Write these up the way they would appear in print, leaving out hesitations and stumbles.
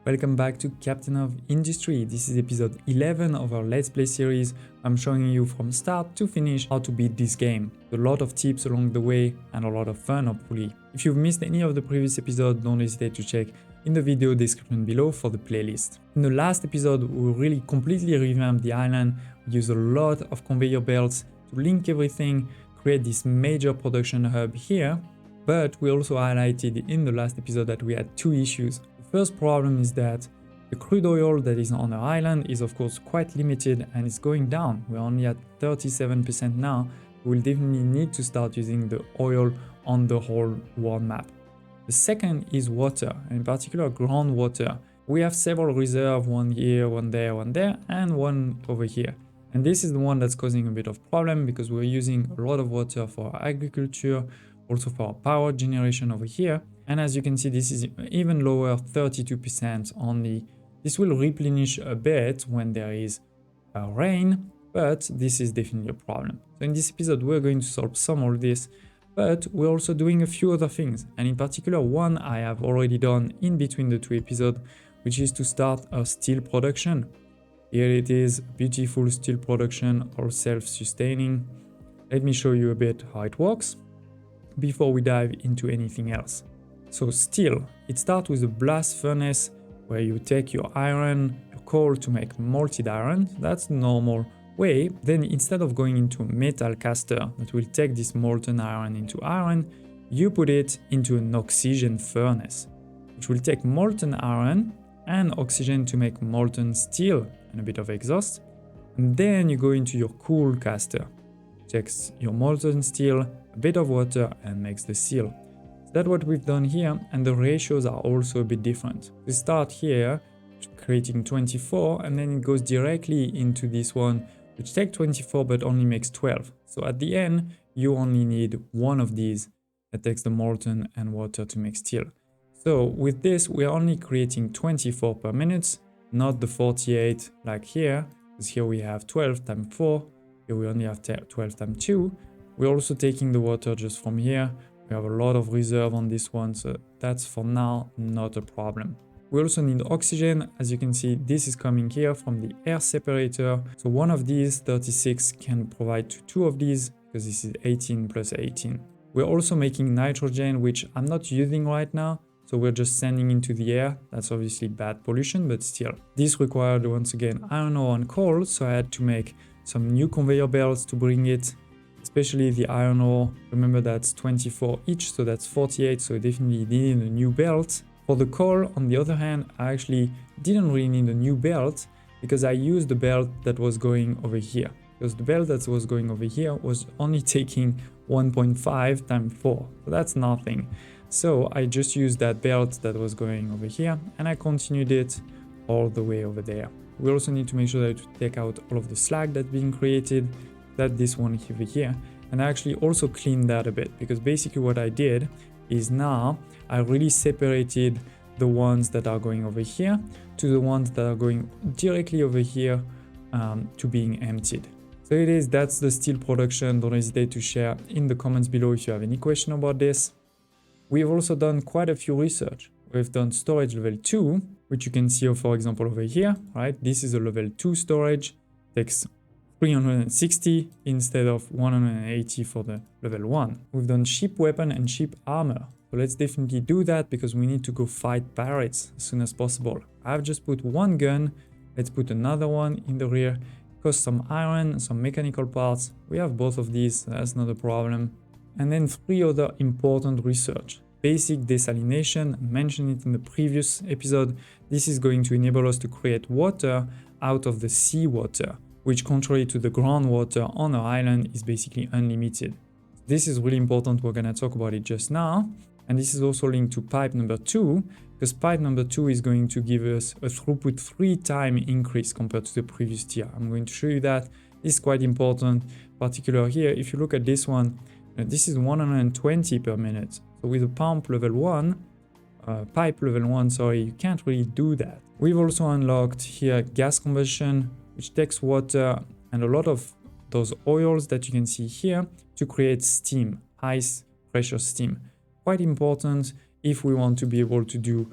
Welcome back to Captain of Industry. This is episode 11 of our Let's Play series. I'm showing you from start to finish how to beat this game. A lot of tips along the way and a lot of fun hopefully. If you've missed any of the previous episodes, don't hesitate to check in the video description below for the playlist. In the last episode, we really completely revamped the island. We used a lot of conveyor belts to link everything, create this major production hub here. But we also highlighted in the last episode that we had two issues. The first problem is that the crude oil that is on the island is of course quite limited and it's going down. We're only at 37% now. We'll definitely need to start using the oil on the whole world map. The second is water, and in particular groundwater. We have several reserves, one here, one there, and one over here. And this is the one that's causing a bit of problem because we're using a lot of water for agriculture, also for power generation over here. And as you can see, this is even lower, 32% only. This will replenish a bit when there is rain, but this is definitely a problem. So in this episode, we're going to solve some of this, but we're also doing a few other things. And in particular, one I have already done in between the two episodes, which is to start a steel production. Here it is, beautiful steel production, all self-sustaining. Let me show you a bit how it works before we dive into anything else. So steel, it starts with a blast furnace where you take your iron, your coal to make melted iron. That's the normal way. Then instead of going into a metal caster that will take this molten iron into iron, you put it into an oxygen furnace, which will take molten iron and oxygen to make molten steel and a bit of exhaust. And then you go into your cool caster, takes your molten steel, a bit of water and makes the steel. So that's what we've done here, and the ratios are also a bit different. We start here creating 24 and then it goes directly into this one which takes 24 but only makes 12. So at the end you only need one of these that takes the molten and water to make steel. So with this we're only creating 24 per minute, not the 48 like here, because here we have 12 times 4, here we only have 12 times 2. We're also taking the water just from here. We have a lot of reserve on this one, so that's for now not a problem. We also need oxygen. As you can see, this is coming here from the air separator. So one of these, 36, can provide to two of these, because this is 18 plus 18. We're also making nitrogen, which I'm not using right now. So we're just sending into the air. That's obviously bad pollution, but still. This required, once again, iron ore and coal. So I had to make some new conveyor belts to bring it, especially the iron ore. Remember that's 24 each, so that's 48. So I definitely needed a new belt. For the coal, on the other hand, I actually didn't really need a new belt because I used the belt that was going over here. Because the belt that was going over here was only taking 1.5 times 4. So that's nothing. So I just used that belt that was going over here and I continued it all the way over there. We also need to make sure that we take out all of the slag that's being created, that this one over here. And I actually also cleaned that a bit because basically what I did is now I really separated the ones that are going over here to the ones that are going directly over here to being emptied. So it is, that's the steel production. Don't hesitate to share in the comments below if you have any question about this. We've also done quite a few research. We've done storage level 2, which you can see for example over here, right? This is a level 2 storage, takes 360 instead of 180 for the level 1. We've done ship weapon and ship armor. So let's definitely do that because we need to go fight pirates as soon as possible. I've just put one gun. Let's put another one in the rear. Cost some iron, some mechanical parts. We have both of these, so that's not a problem. And then 3 other important research. Basic desalination, I mentioned it in the previous episode. This is going to enable us to create water out of the seawater, which contrary to the groundwater on our island is basically unlimited. This is really important. We're going to talk about it just now. And this is also linked to pipe number 2, because pipe number 2 is going to give us a throughput 3-time increase compared to the previous tier. I'm going to show you that. This is quite important, particularly here. If you look at this one, this is 120 per minute. So with a pump level 1, pipe level 1, sorry, you can't really do that. We've also unlocked here gas combustion, which takes water and a lot of those oils that you can see here to create steam, high pressure steam. Quite important if we want to be able to do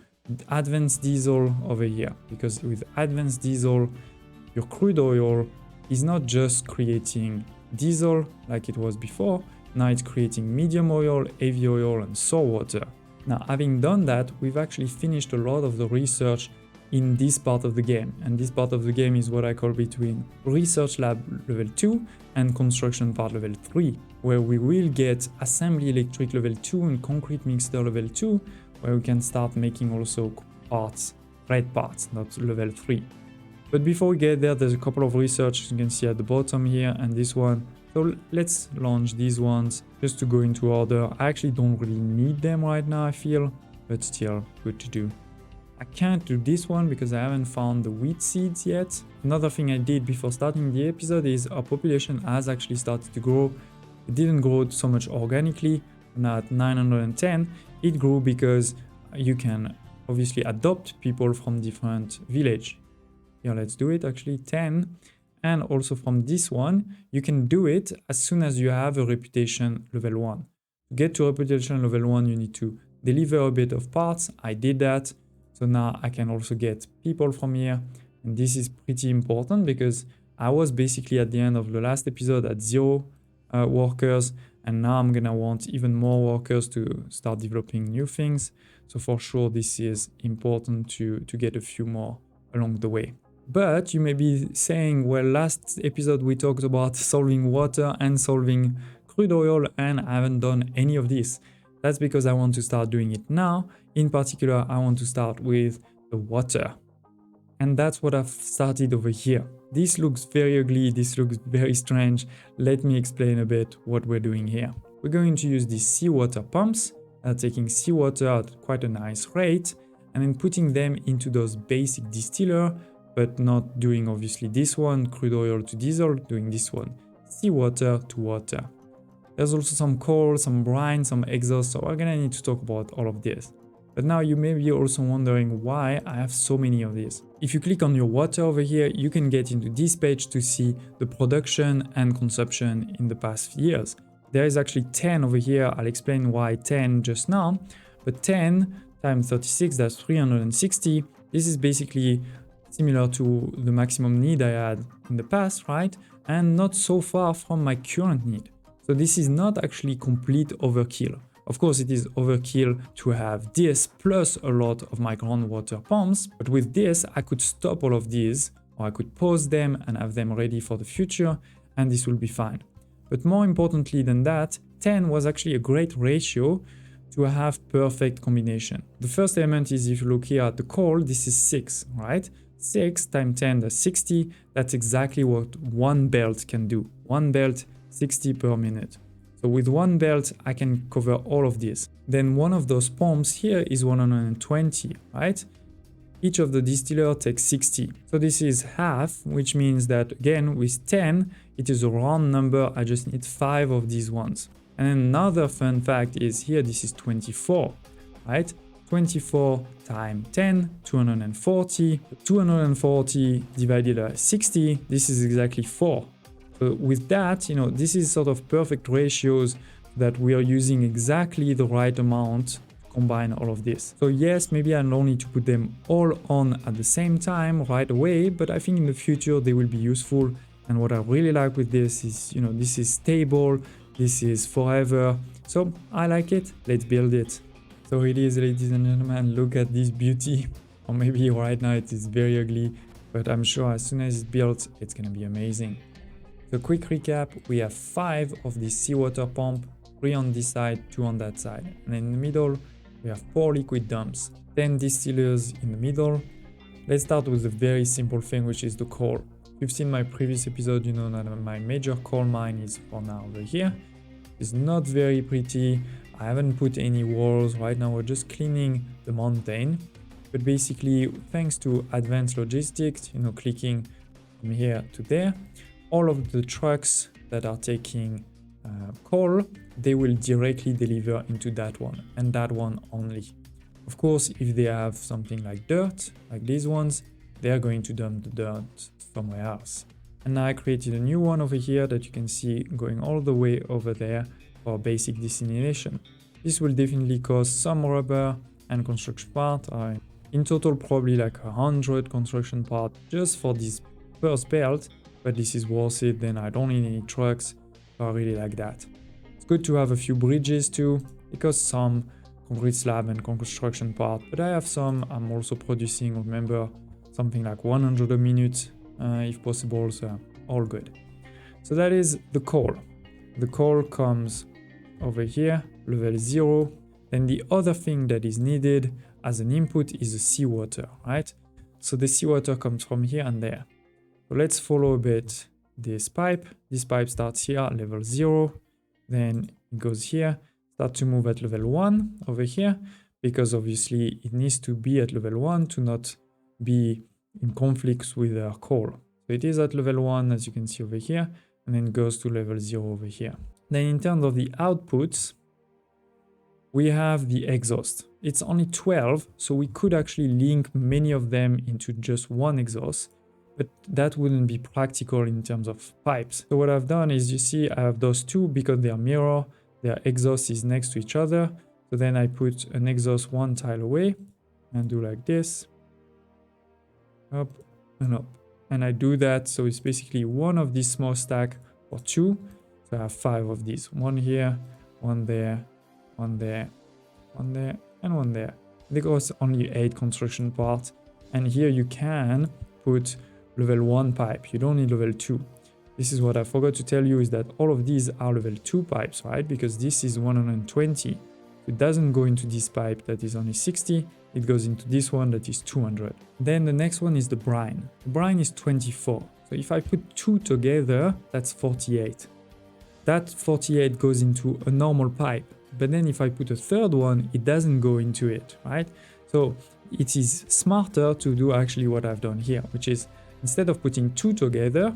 advanced diesel over here, because with advanced diesel, your crude oil is not just creating diesel like it was before. Now it's creating medium oil, heavy oil, and sour water. Now, having done that, we've actually finished a lot of the research in this part of the game. And this part of the game is what I call between research lab level 2 and construction part level 3, where we will get assembly electric level 2 and concrete mixer level 2, where we can start making also parts, red parts, not level 3. But before we get there, there's a couple of research you can see at the bottom here and this one. So let's launch these ones just to go into order. I actually don't really need them right now, I feel, but still good to do. I can't do this one because I haven't found the wheat seeds yet. Another thing I did before starting the episode is our population has actually started to grow. It didn't grow so much organically. Now at 910, it grew because you can obviously adopt people from different villages. Here, let's do it actually 10. And also from this one, you can do it as soon as you have a reputation level 1. To get to reputation level 1, you need to deliver a bit of parts. I did that. So now I can also get people from here. And this is pretty important because I was basically at the end of the last episode at 0 workers. And now I'm gonna want even more workers to start developing new things. So for sure, this is important to get a few more along the way. But you may be saying, well, last episode we talked about solving water and solving crude oil, and I haven't done any of this. That's because I want to start doing it now. In particular, I want to start with the water. And that's what I've started over here. This looks very ugly, this looks very strange. Let me explain a bit what we're doing here. We're going to use these seawater pumps, taking seawater at quite a nice rate, and then putting them into those basic distiller, but not doing obviously this one, crude oil to diesel, doing this one, seawater to water. There's also some coal, some brine, some exhaust, so we're gonna need to talk about all of this. But now you may be also wondering why I have so many of these. If you click on your water over here, you can get into this page to see the production and consumption in the past years. There is actually 10 over here. I'll explain why 10 just now, but 10 times 36, that's 360. This is basically similar to the maximum need I had in the past, right? And not so far from my current need. So this is not actually complete overkill. Of course, it is overkill to have this plus a lot of my groundwater pumps, but with this, I could stop all of these, or I could pause them and have them ready for the future, and this will be fine. But more importantly than that, 10 was actually a great ratio to have perfect combination. The first element is, if you look here at the coal, this is 6, right? 6 times 10, that's 60. That's exactly what one belt can do. One belt, 60 per minute. So with one belt, I can cover all of this. Then one of those pumps here is 120, right? Each of the distiller takes 60. So this is half, which means that again, with 10, it is a round number. I just need 5 of these ones. And another fun fact is here, this is 24, right? 24 times 10, 240. 240 divided by 60, this is exactly 4. So with that, this is sort of perfect ratios that we are using exactly the right amount to combine all of this. So yes, maybe I don't need to put them all on at the same time right away, but I think in the future they will be useful. And what I really like with this is, this is stable, this is forever. So I like it, let's build it. So it is, ladies and gentlemen, look at this beauty. Or maybe right now it is very ugly, but I'm sure as soon as it's built, it's gonna be amazing. So quick recap, we have 5 of this seawater pump, 3 on this side, 2 on that side. And in the middle, we have 4 liquid dumps, 10 distillers in the middle. Let's start with a very simple thing, which is the coal. If you've seen my previous episode, you know that my major coal mine is for now over here. It's not very pretty. I haven't put any walls. Right now we're just cleaning the mountain. But basically, thanks to advanced logistics, clicking from here to there, all of the trucks that are taking coal, they will directly deliver into that one and that one only. Of course, if they have something like dirt, like these ones, they are going to dump the dirt somewhere else. And now I created a new one over here that you can see going all the way over there for basic desalination. This will definitely cost some rubber and construction part. I In total, probably like 100 construction parts just for this first belt, but this is worth it. Then I don't need any trucks, so I really like that. It's good to have a few bridges too, because some concrete slab and construction part, but I have some. I'm also producing, remember, something like 100 a minute if possible, so all good. So that is the coal. The coal comes over here, level 0. Then the other thing that is needed as an input is the seawater, right? So the seawater comes from here and there. So let's follow a bit this pipe. This pipe starts here at level 0, then it goes here, start to move at level 1 over here, because obviously it needs to be at level 1 to not be in conflicts with our coal. So it is at level 1, as you can see over here, and then goes to level 0 over here. Then in terms of the outputs, we have the exhaust. It's only 12, so we could actually link many of them into just one exhaust, but that wouldn't be practical in terms of pipes. So what I've done is, you see, I have those two because they are mirror, their exhaust is next to each other. So then I put an exhaust one tile away and do like this, up and up. And I do that, so it's basically one of these small stack or two. So I have 5 of these, one here, one there, one there, one there, and one there. There goes only 8 construction parts. And here you can put level 1 pipe. You don't need level 2. This is what I forgot to tell you, is that all of these are level 2 pipes, right? Because this is 120. It doesn't go into this pipe that is only 60. It goes into this one that is 200. Then the next one is the brine. The brine is 24. So if I put 2 together, that's 48. That 48 goes into a normal pipe. But then if I put a third one, it doesn't go into it, right? So it is smarter to do actually what I've done here, which is, instead of putting 2 together,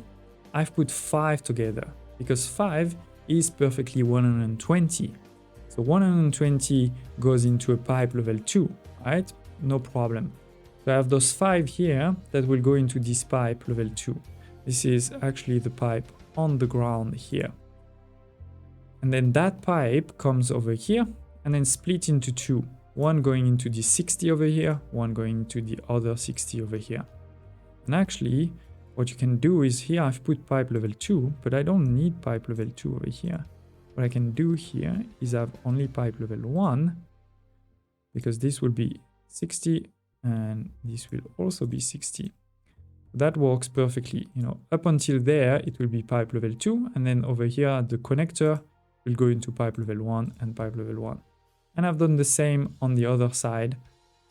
I've put 5 together, because 5 is perfectly 120. So 120 goes into a pipe level 2, right? No problem. So I have those 5 here that will go into this pipe level 2. This is actually the pipe on the ground here. And then that pipe comes over here and then split into 2. One going into the 60 over here, one going into the other 60 over here. And actually, what you can do is, here I've put pipe level 2, but I don't need pipe level 2 over here. What I can do here is have only pipe level 1, because this will be 60 and this will also be 60. That works perfectly. You know, up until there, it will be pipe level 2, and then over here, the connector will go into pipe level 1 and pipe level 1. And I've done the same on the other side.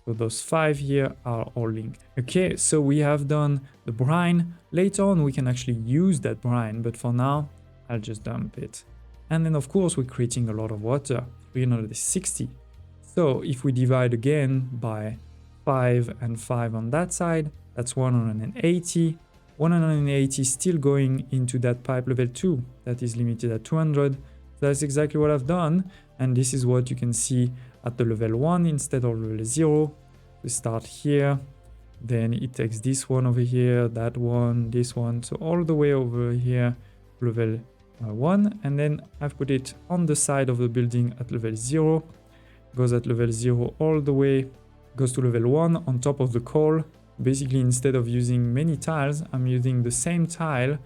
So those 5 here are all linked. Okay, so we have done the brine. Later on, we can actually use that brine, but for now, I'll just dump it. And then of course, we're creating a lot of water. 360. So if we divide again by 5 and 5 on that side, that's 180. 180 still going into that pipe level 2 that is limited at 200. So that's exactly what I've done. And this is what you can see at the level 1 instead of level 0. We start here, then it takes this one over here, that one, this one, so all the way over here, level 1, and then I've put it on the side of the building at level 0, goes at level 0 all the way, goes to level 1 on top of the coal. Basically, instead of using many tiles, I'm using the same tile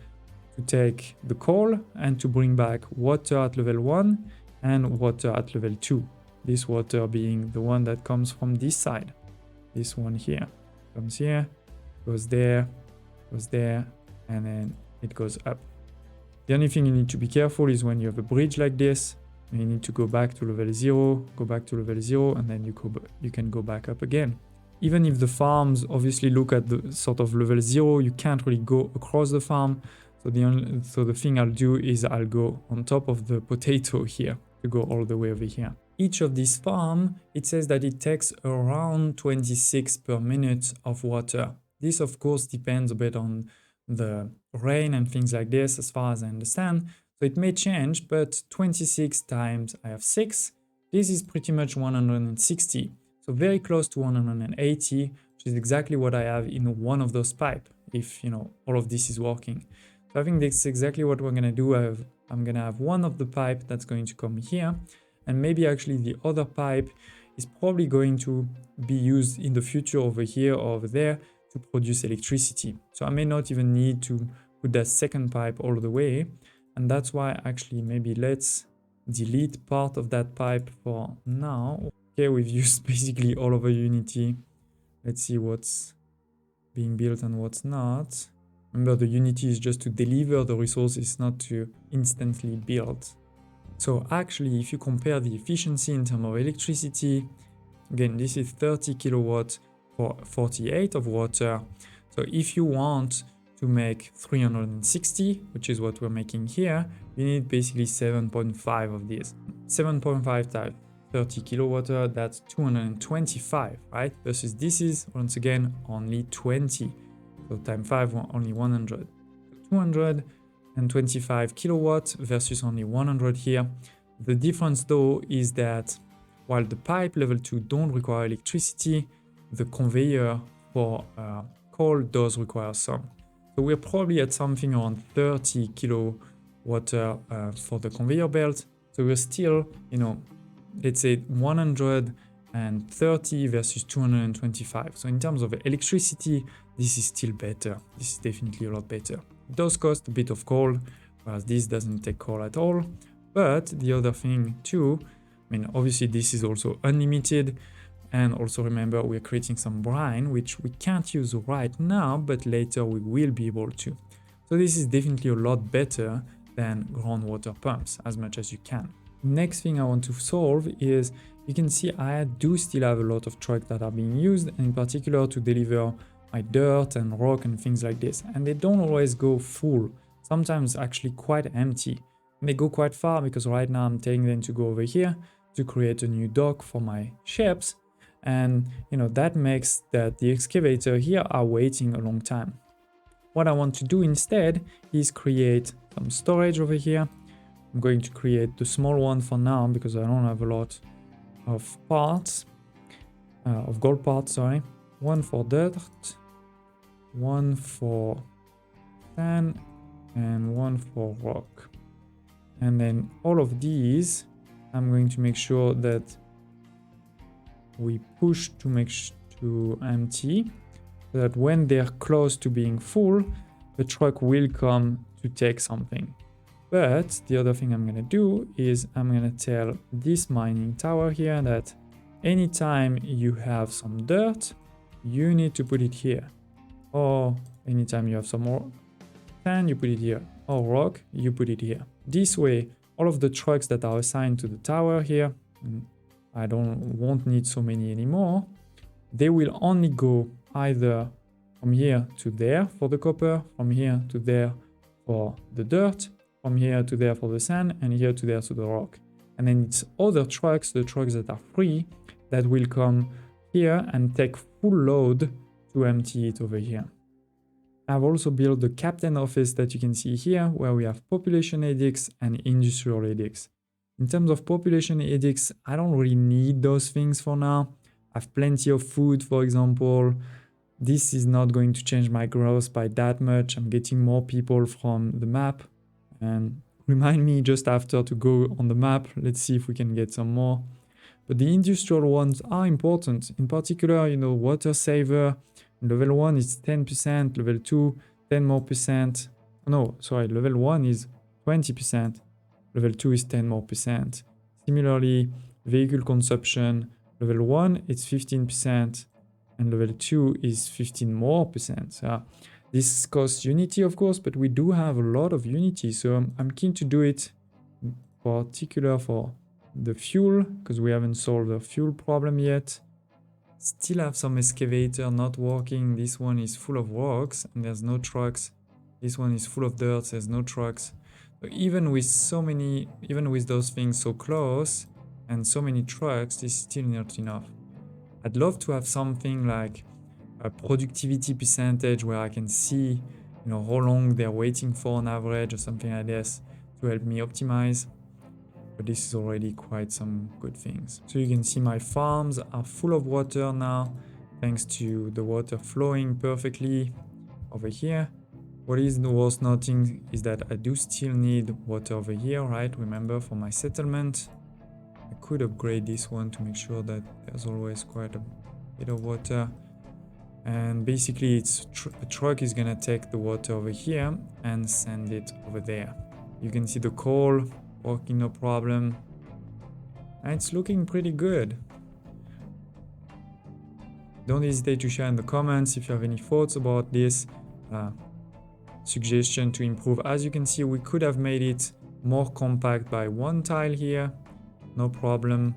to take the coal and to bring back water at level 1 and water at level 2. This water being the one that comes from this side. This one here comes here, goes there, and then it goes up. The only thing you need to be careful is when you have a bridge like this, you need to go back to level 0, go back to level 0, and then you can go back up again. Even if the farms obviously look at the sort of level 0, you can't really go across the farm. So the thing I'll do is I'll go on top of the potato here to go all the way over here. Each of these farms, it says that it takes around 26 per minute of water. This of course depends a bit on the rain and things like this, as far as I understand. So it may change, but 26 times I have 6. This is pretty much 160. So very close to 180, which is exactly what I have in one of those pipes, if all of this is working. So I think that's exactly what we're gonna do. I'm gonna have one of the pipe that's going to come here, and maybe actually the other pipe is probably going to be used in the future over here or over there to produce electricity. So I may not even need to put that second pipe all the way. And that's why actually maybe let's delete part of that pipe for now. Okay, we've used basically all over Unity. Let's see what's being built and what's not. Remember, the Unity is just to deliver the resources, not to instantly build. So actually, if you compare the efficiency in terms of electricity, again, this is 30 kilowatts for 48 of water. So if you want to make 360, which is what we're making here, you need basically 7.5 of these. 7.5 times 30 kilowatt, that's 225, right? Versus this is, once again, only 20. So times 5, only 100. 225 kilowatts versus only 100 here. The difference though is that while the pipe level 2 don't require electricity, the conveyor for coal does require some. So we're probably at something around 30 kilowatt for the conveyor belt. So we're still, let's say 130 versus 225. So in terms of electricity, this is still better. This is definitely a lot better. It does cost a bit of coal, whereas this doesn't take coal at all. But the other thing too, obviously this is also unlimited. And also remember, we're creating some brine, which we can't use right now, but later we will be able to. So this is definitely a lot better than groundwater pumps, as much as you can. Next thing I want to solve is, you can see I do still have a lot of trucks that are being used, and in particular to deliver my dirt and rock and things like this. And they don't always go full, sometimes actually quite empty. And they go quite far, because right now I'm telling them to go over here to create a new dock for my ships. And that makes that the excavator here are waiting a long time. What I want to do instead is create some storage over here. I'm going to create the small one for now because I don't have a lot of parts, of gold parts, sorry. One for dirt, one for sand, and one for rock. And then all of these, I'm going to make sure that we push to make to empty, so that when they're close to being full, the truck will come to take something. But the other thing I'm going to do is I'm going to tell this mining tower here that anytime you have some dirt, you need to put it here. Or anytime you have some more sand, you put it here. Or rock, you put it here. This way, all of the trucks that are assigned to the tower here, I won't need so many anymore. They will only go either from here to there for the copper, from here to there for the dirt, from here to there for the sand, and here to there to the rock. And then it's other trucks, the trucks that are free, that will come here and take full load to empty it over here. I've also built the captain office that you can see here, where we have population edicts and industrial edicts. In terms of population edicts, I don't really need those things for now. I have plenty of food, for example. This is not going to change my growth by that much. I'm getting more people from the map. And remind me just after to go on the map. Let's see if we can get some more. But the industrial ones are important. In particular, water saver. Level 1 is 10%, level 2, 10 more percent. No, sorry, level 1 is 20%. Level 2 is 10 more percent. Similarly, vehicle consumption, level 1 it's 15%, and level 2 is 15 more percent. So this costs Unity, of course, but we do have a lot of Unity, so I'm keen to do it, in particular for the fuel, because we haven't solved the fuel problem yet. Still have some excavator not working. This one is full of rocks and there's no trucks. This one is full of dirt, there's no trucks. So even with those things so close and so many trucks, this is still not enough. I'd love to have something like a productivity percentage where I can see, how long they're waiting for on average or something like this to help me optimize. But this is already quite some good things. So you can see my farms are full of water now, thanks to the water flowing perfectly over here. What is worth noting is that I do still need water over here, right? Remember, for my settlement. I could upgrade this one to make sure that there's always quite a bit of water. And basically a truck is gonna take the water over here and send it over there. You can see the coal working no problem, and it's looking pretty good. Don't hesitate to share in the comments if you have any thoughts about this suggestion to improve. As you can see, we could have made it more compact by one tile here, no problem.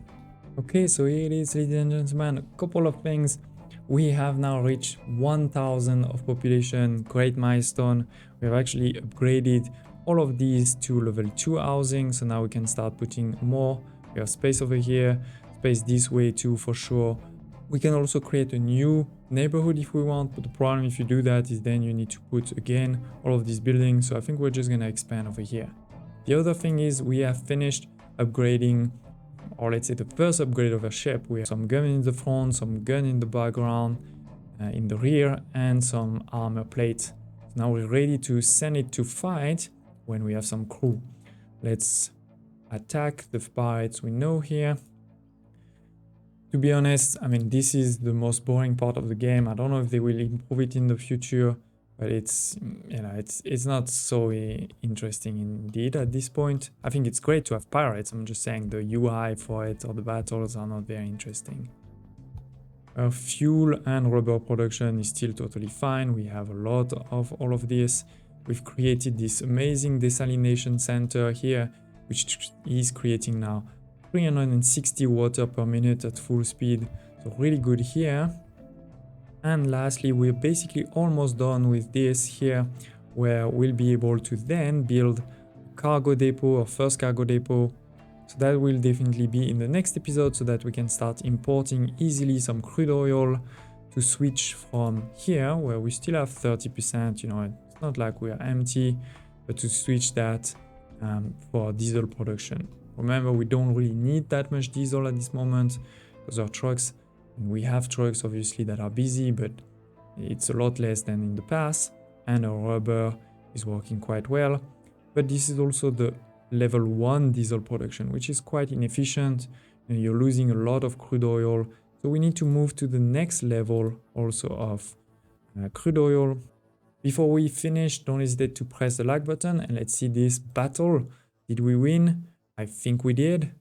Okay, so here it is, ladies and gentlemen, a couple of things. We have now reached 1000 of population, great milestone. We have actually upgraded all of these to level 2 housing, so now we can start putting more. We have space over here, space this way too for sure. We can also create a new neighborhood if we want, but the problem if you do that is then you need to put again all of these buildings, so I think we're just gonna expand over here. The other thing is we have finished upgrading, or let's say the first upgrade of our ship. We have some gun in the front, some gun in the background, in the rear, and some armor plates. So now we're ready to send it to fight when we have some crew. Let's attack the pirates we know here. To be honest, I mean, this is the most boring part of the game. I don't know if they will improve it in the future, but it's, you know, it's not so interesting indeed at this point. I think it's great to have pirates. I'm just saying the UI for it or the battles are not very interesting. Fuel and rubber production is still totally fine. We have a lot of all of this. We've created this amazing desalination center here, which is creating now 360 water per minute at full speed. So really good here. And lastly, we're basically almost done with this here, where we'll be able to then build a cargo depot or first cargo depot. So that will definitely be in the next episode so that we can start importing easily some crude oil to switch from here, where we still have 30%, you know, it's not like we are empty, but to switch that for diesel production. Remember, we don't really need that much diesel at this moment because our trucks, we have trucks obviously that are busy, but it's a lot less than in the past, and our rubber is working quite well. But this is also the level 1 diesel production, which is quite inefficient, and you're losing a lot of crude oil. So we need to move to the next level also of crude oil. Before we finish, don't hesitate to press the like button and let's see this battle. Did we win? I think we did.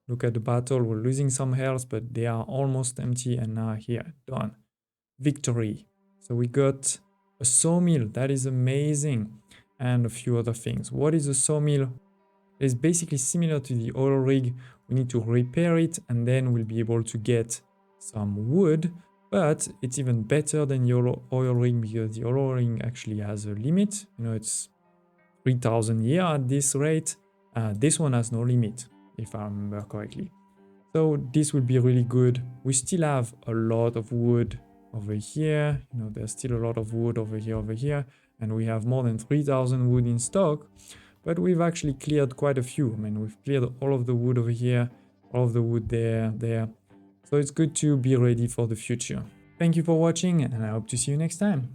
Look at the battle, we're losing some health, but they are almost empty, and now here, done. Victory. So we got a sawmill, that is amazing, and a few other things. What is a sawmill? It's basically similar to the oil rig. We need to repair it, and then we'll be able to get some wood, but it's even better than the oil rig because the oil rig actually has a limit. You know, it's 3000 a year at this rate. This one has no limit, if I remember correctly. So this will be really good. We still have a lot of wood over here. You know, there's still a lot of wood over here, and we have more than 3000 wood in stock, but we've actually cleared quite a few. I mean, we've cleared all of the wood over here, all of the wood there. So it's good to be ready for the future. Thank you for watching, and I hope to see you next time.